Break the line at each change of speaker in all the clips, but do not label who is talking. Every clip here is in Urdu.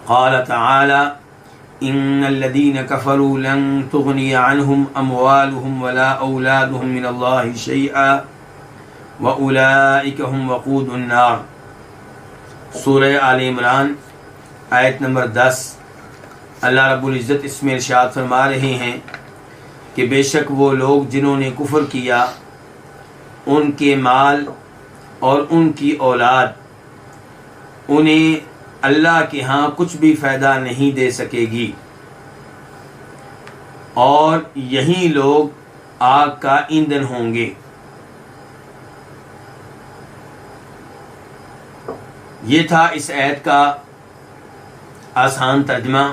قال تعالی ان الذين كفروا لن تغني عنهم اموالهم ولا اولادهم من الله شيئا واولئك هم وقود النار۔ سورہ آل عمران آیت نمبر 10۔ اللہ رب العزت اس میں ارشاد فرما رہے ہیں کہ بے شک وہ لوگ جنہوں نے کفر کیا، ان کے مال اور ان کی اولاد انہیں اللہ کے ہاں کچھ بھی فائدہ نہیں دے سکے گی، اور یہی لوگ آگ کا ایندھن ہوں گے۔ یہ تھا اس آیت کا آسان ترجمہ۔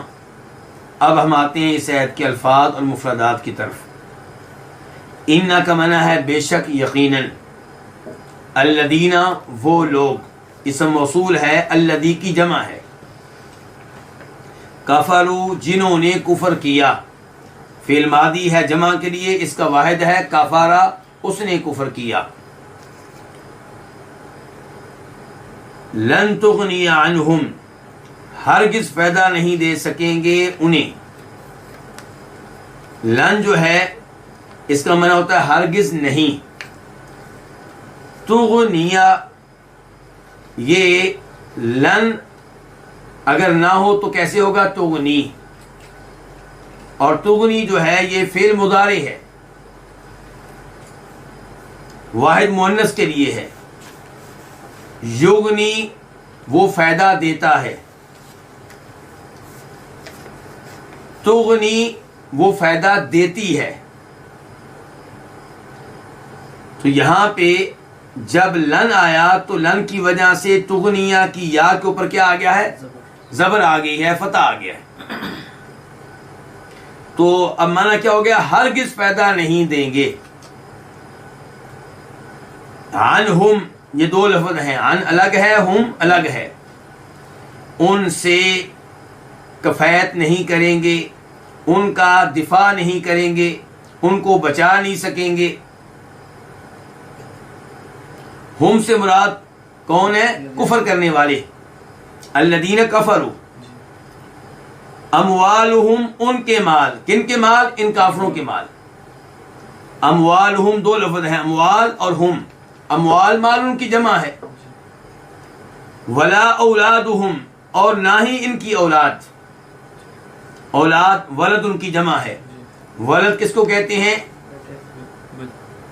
اب ہم آتے ہیں اس آیت کے الفاظ اور مفردات کی طرف۔ ان کا معنی ہے بے شک، یقیناً، الذین وہ لوگ، اسم موصول ہے، الذی کی جمع ہے، کفروا جنہوں نے کفر کیا، فعل ماضی ہے جمع کے لیے، اس کا واحد ہے کفارا، اس نے کفر کیا۔ لن تغنی عنہم ہرگز فائدہ نہیں دے سکیں گے انہیں۔ لن جو ہے اس کا معنی ہوتا ہے ہرگز نہیں۔ تغنیہ، یہ لن اگر نہ ہو تو کیسے ہوگا؟ تغنی، اور تغنی جو ہے یہ فعل مضارع ہے، واحد مؤنث کے لیے ہے۔ یغنی وہ فائدہ دیتا ہے، تغنی وہ فائدہ دیتی ہے۔ تو یہاں پہ جب لن آیا تو لن کی وجہ سے تغنیہ کی یا کے اوپر کیا آ گیا ہے؟ زبر آ گئی ہے، فتح آ گیا ہے۔ تو اب معنی کیا ہو گیا؟ ہرگز فائدہ نہیں دیں گے۔ عنہم، یہ دو لفظ ہیں، عن الگ ہے، ہم الگ ہے۔ ان سے کفایت نہیں کریں گے، ان کا دفاع نہیں کریں گے، ان کو بچا نہیں سکیں گے۔ ہم سے مراد کون ہے؟ کفر کرنے والے، الذین کفروا۔ اموالہم ان کے مال، کن کے مال؟ ان کافروں کے مال۔ اموالہم دو لفظ ہیں، اموال اور ہم۔ اموال مال ان کی جمع ہے، ولا اولادہم اور نہ ہی ان کی اولاد۔ اولاد ولد ان کی جمع ہے۔ ولد کس کو کہتے ہیں؟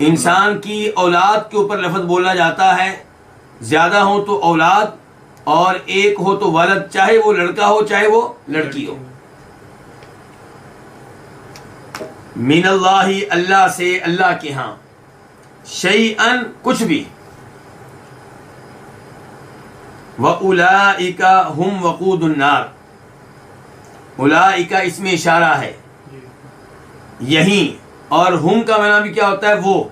انسان کی اولاد کے اوپر لفظ بولا جاتا ہے، زیادہ ہو تو اولاد اور ایک ہو تو ولد، چاہے وہ لڑکا ہو چاہے وہ لڑکی ہو۔ من اللہ، اللہ سے، اللہ کے ہاں، شیئن کچھ بھی، وَأُولَئِكَ هُمْ وَقُودُ النَّارِ، اولئک اس میں اشارہ ہے، یہی، اور ہم کا معنی بھی کیا ہوتا ہے؟ وہ،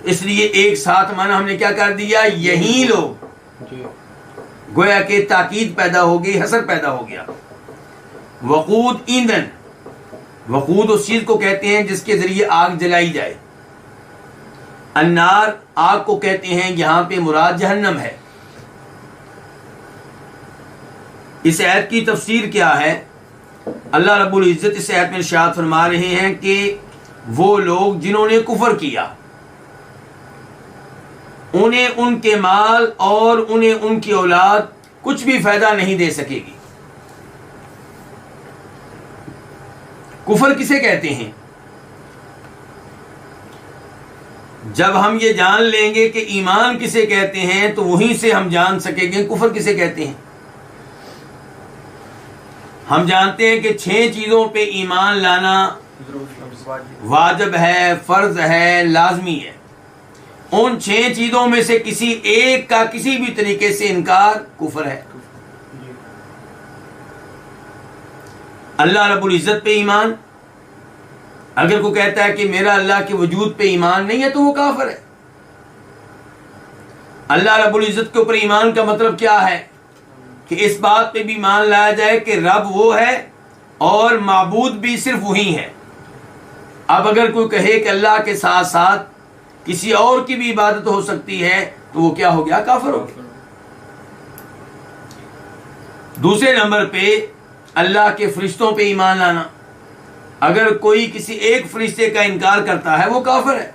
اس لیے ایک ساتھ معنی ہم نے کیا کر دیا؟ یہی لوگ، گویا کہ تاکید پیدا ہو گئی، حسر پیدا ہو گیا۔ وقود ایندھن، وقود اس چیز کو کہتے ہیں جس کے ذریعے آگ جلائی جائے۔ النار آگ کو کہتے ہیں، یہاں پہ مراد جہنم ہے۔ اس آیت کی تفسیر کیا ہے؟ اللہ رب العزت اس آیت میں ارشاد فرما رہے ہیں کہ وہ لوگ جنہوں نے کفر کیا، انہیں ان کے مال اور انہیں ان کی اولاد کچھ بھی فائدہ نہیں دے سکے گی۔ کفر کسے کہتے ہیں؟ جب ہم یہ جان لیں گے کہ ایمان کسے کہتے ہیں تو وہیں سے ہم جان سکیں گے کفر کسے کہتے ہیں۔ ہم جانتے ہیں کہ 6 چیزوں پہ ایمان لانا واجب ہے، فرض ہے، لازمی ہے۔ ان 6 چیزوں میں سے کسی ایک کا کسی بھی طریقے سے انکار کفر ہے۔ اللہ رب العزت پہ ایمان، اگر کوئی کہتا ہے کہ میرا اللہ کے وجود پہ ایمان نہیں ہے تو وہ کافر ہے۔ اللہ رب العزت کے اوپر ایمان کا مطلب کیا ہے؟ کہ اس بات پہ بھی مان لایا جائے کہ رب وہ ہے اور معبود بھی صرف وہی ہے۔ اب اگر کوئی کہے کہ اللہ کے ساتھ ساتھ کسی اور کی بھی عبادت ہو سکتی ہے تو وہ کیا ہو گیا؟ کافر ہو گیا۔ دوسرے نمبر پہ اللہ کے فرشتوں پہ ایمان لانا. اگر کوئی کسی ایک فرشتے کا انکار کرتا ہے وہ کافر ہے.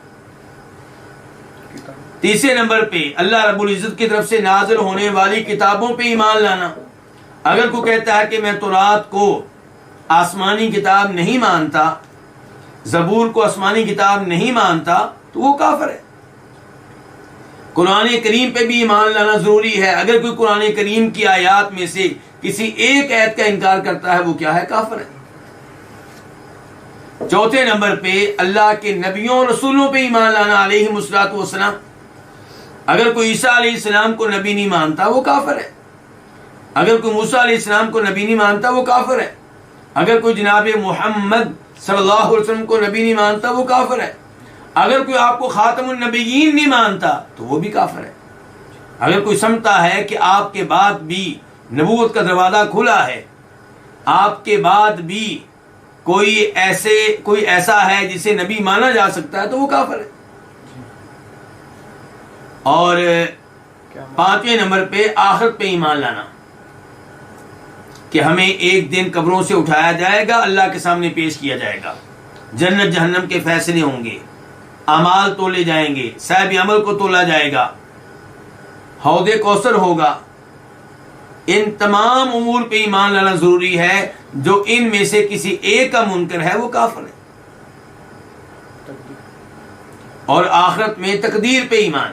تیسرے نمبر پہ اللہ رب العزت کی طرف سے نازل ہونے والی کتابوں پہ ایمان لانا. اگر کوئی کہتا ہے کہ میں تورات کو آسمانی کتاب نہیں مانتا، زبور کو آسمانی کتاب نہیں مانتا، تو وہ کافر ہے. قرآن کریم پہ بھی ایمان لانا ضروری ہے. اگر کوئی قرآن کریم کی آیات میں سے کسی ایک آیت کا انکار کرتا ہے وہ کیا ہے؟ کافر ہے. چوتھے نمبر پہ اللہ کے نبیوں اور رسولوں پہ ایمان لانا علیہم الصلوۃ والسلام. اگر کوئی عیسیٰ علیہ السلام کو نبی نہیں مانتا وہ کافر ہے. اگر کوئی موسیٰ علیہ السلام کو نبی نہیں مانتا وہ کافر ہے. اگر کوئی جناب محمد صلی اللہ علیہ وسلم کو نبی نہیں مانتا وہ کافر ہے. اگر کوئی آپ کو خاتم النبیین نہیں مانتا تو وہ بھی کافر ہے. اگر کوئی سمجھتا ہے کہ آپ کے بعد بھی نبوت کا دروازہ کھلا ہے، آپ کے بعد بھی کوئی ایسا ہے جسے نبی مانا جا سکتا ہے، تو وہ کافر ہے. اور پانچویں نمبر پہ آخرت پہ ایمان لانا کہ ہمیں ایک دن قبروں سے اٹھایا جائے گا، اللہ کے سامنے پیش کیا جائے گا، جنت جہنم کے فیصلے ہوں گے، اعمال تولے جائیں گے، صاحب عمل کو تولا جائے گا، حوض کوثر ہوگا. ان تمام امور پہ ایمان لانا ضروری ہے. جو ان میں سے کسی ایک کا منکر ہے وہ کافر ہے. اور آخرت میں تقدیر پہ ایمان،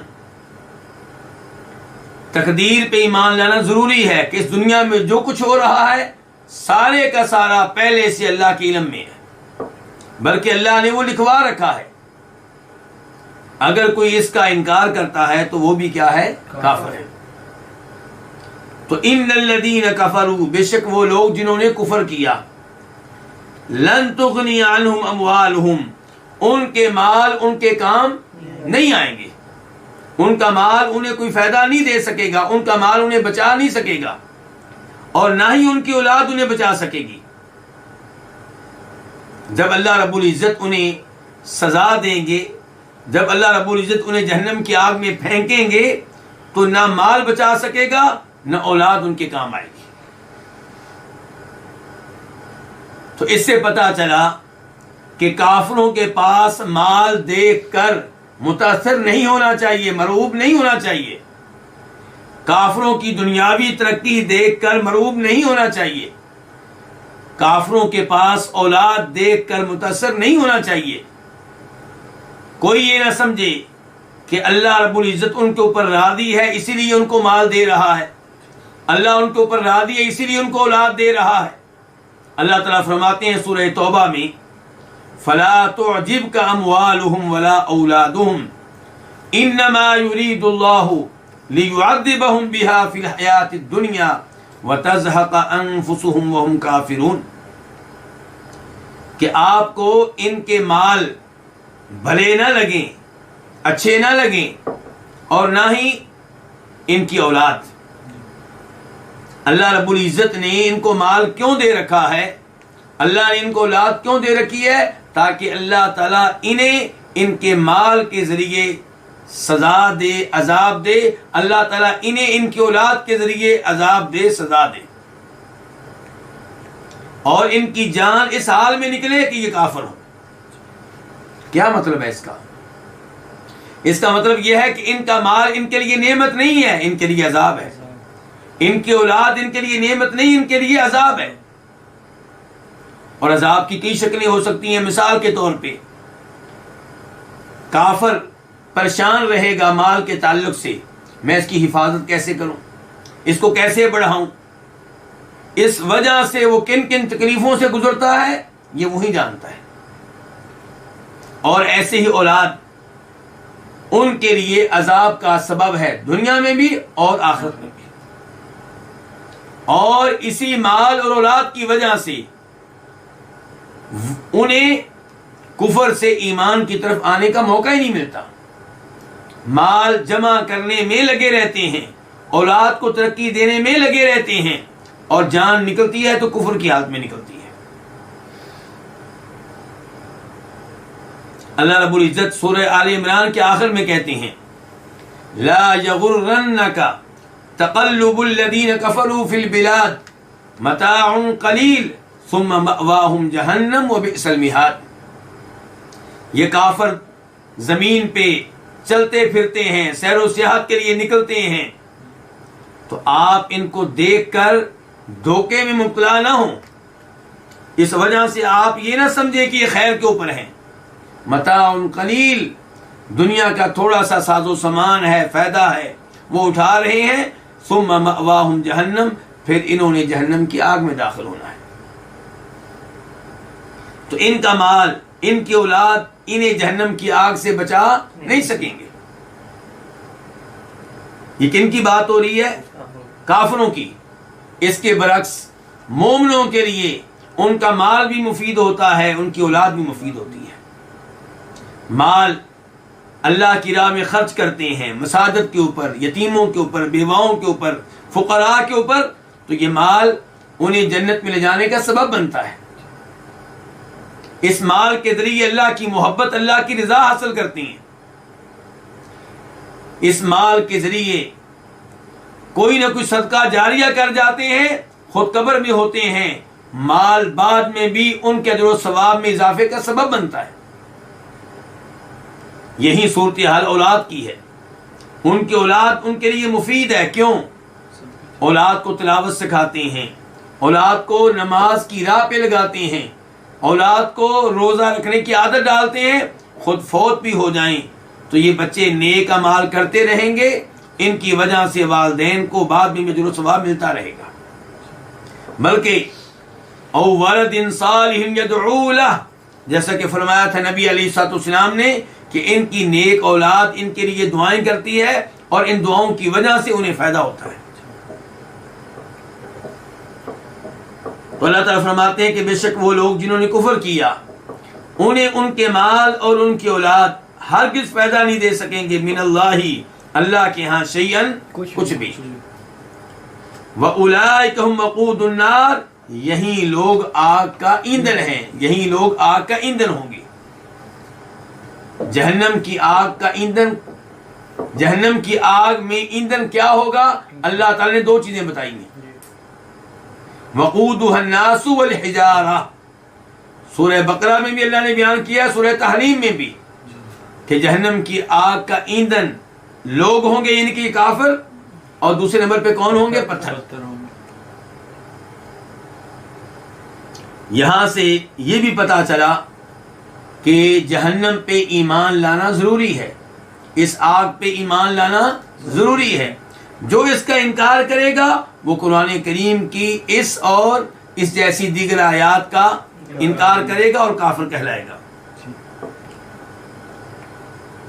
تقدیر پہ ایمان لانا ضروری ہے کہ اس دنیا میں جو کچھ ہو رہا ہے سارے کا سارا پہلے سے اللہ کے علم میں ہے، بلکہ اللہ نے وہ لکھوا رکھا ہے. اگر کوئی اس کا انکار کرتا ہے تو وہ بھی کیا ہے؟ کافر ہے. تو ان الذین کفروا، بے شک وہ لوگ جنہوں نے کفر کیا، لن تغنی عنہم اموالہم، ان کے مال ان کے کام نہیں آئیں گے. ان کا مال انہیں کوئی فائدہ نہیں دے سکے گا، ان کا مال انہیں بچا نہیں سکے گا، اور نہ ہی ان کی اولاد انہیں بچا سکے گی. جب اللہ رب العزت انہیں سزا دیں گے، جب اللہ رب العزت انہیں جہنم کی آگ میں پھینکیں گے، تو نہ مال بچا سکے گا نہ اولاد ان کے کام آئے گی. تو اس سے پتہ چلا کہ کافروں کے پاس مال دیکھ کر متاثر نہیں ہونا چاہیے، مرعوب نہیں ہونا چاہیے. کافروں کی دنیاوی ترقی دیکھ کر مرعوب نہیں ہونا چاہیے. کافروں کے پاس اولاد دیکھ کر متاثر نہیں ہونا چاہیے. کوئی یہ نہ سمجھے کہ اللہ رب العزت ان کے اوپر راضی ہے اسی لیے ان کو مال دے رہا ہے، اللہ ان کے اوپر راضی ہے اسی لیے ان کو اولاد دے رہا ہے. اللہ تعالیٰ فرماتے ہیں سورہ توبہ میں، فَلَا تُعْجِبْكَ أَمْوَالُهُمْ وَلَا أَوْلَادُهُمْ إِنَّمَا يُرِيدُ اللَّهُ لِيُعَذِّبَهُمْ بِهَا فِي الْحَيَاةِ الدُّنْيَا وَتَزْهَقَ أَنفُسُهُمْ وَهُمْ كَافِرُونَ، کہ آپ کو ان کے مال بھلے نہ لگیں، اچھے نہ لگیں، اور نہ ہی ان کی اولاد. اللہ رب العزت نے ان کو مال کیوں دے رکھا ہے، اللہ نے ان کو اولاد کیوں دے رکھی ہے؟ تاکہ اللہ تعالیٰ انہیں ان کے مال کے ذریعے سزا دے، عذاب دے. اللہ تعالیٰ انہیں ان کی اولاد کے ذریعے عذاب دے، سزا دے، اور ان کی جان اس حال میں نکلے کہ یہ کافر ہو. کیا مطلب ہے اس کا؟ اس کا مطلب یہ ہے کہ ان کا مال ان کے لیے نعمت نہیں ہے، ان کے لیے عذاب ہے. ان کی اولاد ان کے لیے نعمت نہیں، ان کے لیے عذاب ہے. اور عذاب کی کئی شکلیں ہو سکتی ہیں. مثال کے طور پہ کافر پریشان رہے گا مال کے تعلق سے، میں اس کی حفاظت کیسے کروں، اس کو کیسے بڑھاؤں، اس وجہ سے وہ کن کن تکلیفوں سے گزرتا ہے یہ وہی جانتا ہے. اور ایسے ہی اولاد ان کے لیے عذاب کا سبب ہے، دنیا میں بھی اور آخرت میں بھی. اور اسی مال اور اولاد کی وجہ سے انہیں کفر سے ایمان کی طرف آنے کا موقع ہی نہیں ملتا. مال جمع کرنے میں لگے رہتے ہیں، اولاد کو ترقی دینے میں لگے رہتے ہیں، اور جان نکلتی ہے تو کفر کی حالت میں نکلتی ہے. اللہ رب العزت سورہ آل عمران کے آخر میں کہتے ہیں، لا یغرنک تقلب الذین کفروا فی البلاد متاع قلیل ثم مأواہم جہنم وبئس المہاد. یہ کافر زمین پہ چلتے پھرتے ہیں, سیر و سیاحت کے لیے نکلتے ہیں, تو آپ ان کو دیکھ کر دھوکے میں مبتلا نہ ہوں. اس وجہ سے آپ یہ نہ سمجھیں کہ یہ خیر کے اوپر ہیں. متاع قلیل, دنیا کا تھوڑا سا ساز و سامان ہے, فائدہ ہے, وہ اٹھا رہے ہیں. ثم مأواہم جہنم, پھر انہوں نے جہنم کی آگ میں داخل ہونا ہے. تو ان کا مال, ان کی اولاد انہیں جہنم کی آگ سے بچا نہیں سکیں گے. یہ کن کی بات ہو رہی ہے؟ کافروں کی. اس کے برعکس مومنوں کے لیے ان کا مال بھی مفید ہوتا ہے, ان کی اولاد بھی مفید ہوتی ہے. مال اللہ کی راہ میں خرچ کرتے ہیں, مساجد کے اوپر, یتیموں کے اوپر, بیواؤں کے اوپر, فقراء کے اوپر, تو یہ مال انہیں جنت میں لے جانے کا سبب بنتا ہے. اس مال کے ذریعے اللہ کی محبت, اللہ کی رضا حاصل کرتے ہیں. اس مال کے ذریعے کوئی نہ کوئی صدقہ جاریہ کر جاتے ہیں, خود قبر میں ہوتے ہیں. مال بعد میں بھی ان کے اجر و ثواب میں اضافے کا سبب بنتا ہے. یہی صورتحال اولاد کی ہے. ان کی اولاد ان کے لیے مفید ہے. کیوں؟ اولاد کو تلاوت سکھاتے ہیں, اولاد کو نماز کی راہ پہ لگاتے ہیں, اولاد کو روزہ رکھنے کی عادت ڈالتے ہیں. خود فوت بھی ہو جائیں تو یہ بچے نیک اعمال کرتے رہیں گے. ان کی وجہ سے والدین کو بعد میں اجر و ثواب ملتا رہے گا. بلکہ او ولد صالح یدعو لہ, جیسا کہ فرمایا تھا نبی علیہ الصلوۃ والسلام نے کہ ان کی نیک اولاد ان کے لیے دعائیں کرتی ہے, اور ان دعاؤں کی وجہ سے انہیں فائدہ ہوتا ہے. تو اللہ تعالیٰ فرماتے ہیں کہ بے شک وہ لوگ جنہوں نے کفر کیا, انہیں ان کے مال اور ان کی اولاد ہرگز فائدہ نہیں دے سکیں گے. من اللہ, اللہ کے ہاں, شیئن, کچھ بھی. وَأُولَٰئِكَ هُمْ وَقُودُ النَّارِ, یہی لوگ آگ کا ایندھن ہیں, یہی لوگ آگ کا ایندھن ہوں گے. جہنم کی آگ کا ایندھن, جہنم کی آگ میں ایندھن کیا ہوگا؟ اللہ تعالیٰ نے 2 چیزیں بتائی ہیں. وقودها الناس والحجارہ, سورہ بقرہ میں بھی اللہ نے بیان کیا, سورہ تحریم میں بھی, کہ جہنم کی آگ کا ایندھن لوگ ہوں گے, یعنی کہ کافر, اور دوسرے نمبر پہ کون ہوں گے؟ پتھر. یہاں سے یہ بھی پتا چلا کہ جہنم پہ ایمان لانا ضروری ہے, اس آگ پہ ایمان لانا ضروری ہے. جو اس کا انکار کرے گا وہ قرآن کریم کی اس اور اس جیسی دیگر آیات کا انکار کرے گا اور کافر کہلائے گا.